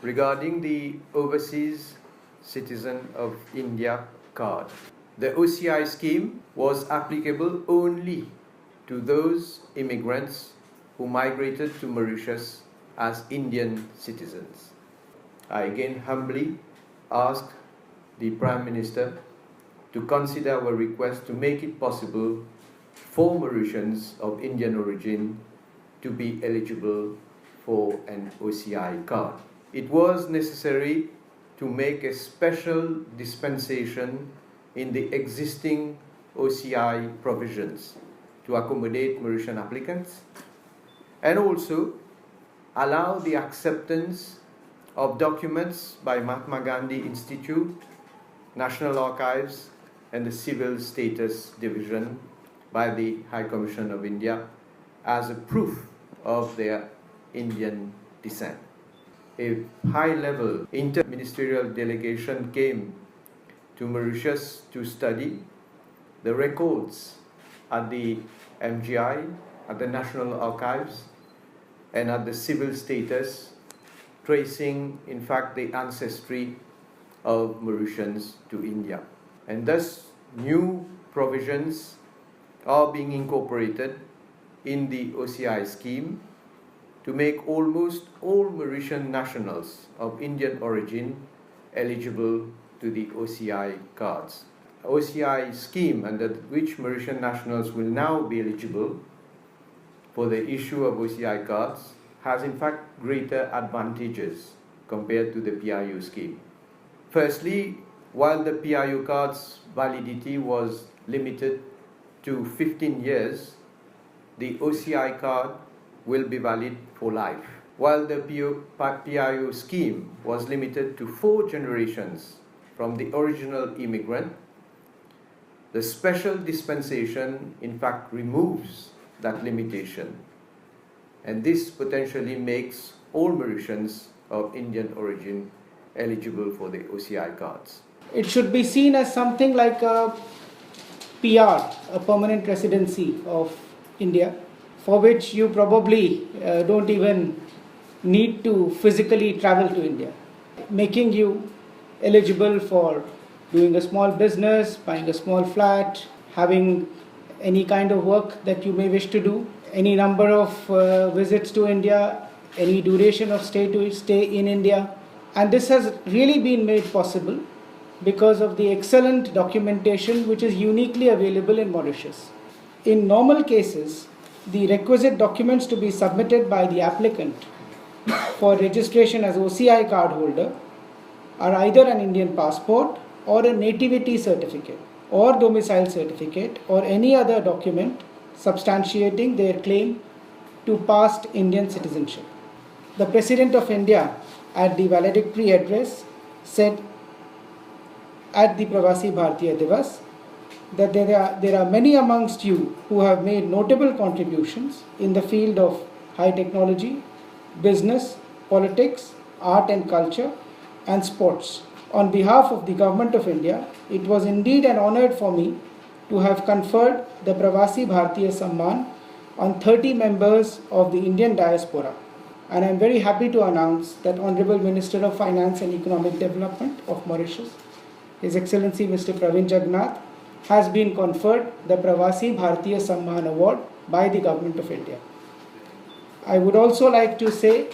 regarding the Overseas Citizen of India card. The OCI scheme was applicable only to those immigrants who migrated to Mauritius as Indian citizens. I again humbly ask the Prime Minister to consider our request to make it possible for Mauritians of Indian origin to be eligible for an OCI card. It was necessary to make a special dispensation in the existing OCI provisions to accommodate Mauritian applicants and also allow the acceptance of documents by Mahatma Gandhi Institute, National Archives and the Civil Status Division by the High Commission of India as a proof of their Indian descent. A high-level inter-ministerial delegation came to Mauritius to study the records at the MGI, at the National Archives, and at the Civil Status, tracing, in fact, the ancestry of Mauritians to India. And thus, new provisions are being incorporated in the OCI scheme to make almost all Mauritian nationals of Indian origin eligible to the OCI cards. OCI scheme under which Mauritian nationals will now be eligible for the issue of OCI cards has in fact greater advantages compared to the PIU scheme. Firstly, while the PIU card's validity was limited to 15 years, the OCI card will be valid for life. While the PIU scheme was limited to 4 generations from the original immigrant, the special dispensation in fact removes that limitation, and this potentially makes all Mauritians of Indian origin eligible for the OCI cards. It should be seen as something like a PR, a permanent residency of India, for which you probably don't even need to physically travel to India, making you eligible for doing a small business, buying a small flat, having any kind of work that you may wish to do, any number of visits to India, any duration of stay in India. And this has really been made possible because of the excellent documentation which is uniquely available in Mauritius. In normal cases, the requisite documents to be submitted by the applicant for registration as OCI card holder are either an Indian passport or a nativity certificate or domicile certificate or any other document substantiating their claim to past Indian citizenship. The President of India at the valedictory address said at the Pravasi Bharatiya Divas that there are many amongst you who have made notable contributions in the field of high technology, business, politics, art and culture, and sports. On behalf of the Government of India, it was indeed an honor for me to have conferred the Pravasi Bharatiya Samman on 30 members of the Indian diaspora. And I am very happy to announce that Honorable Minister of Finance and Economic Development of Mauritius, His Excellency Mr. Praveen Jagannath, has been conferred the Pravasi Bharatiya Samman Award by the Government of India. I would also like to say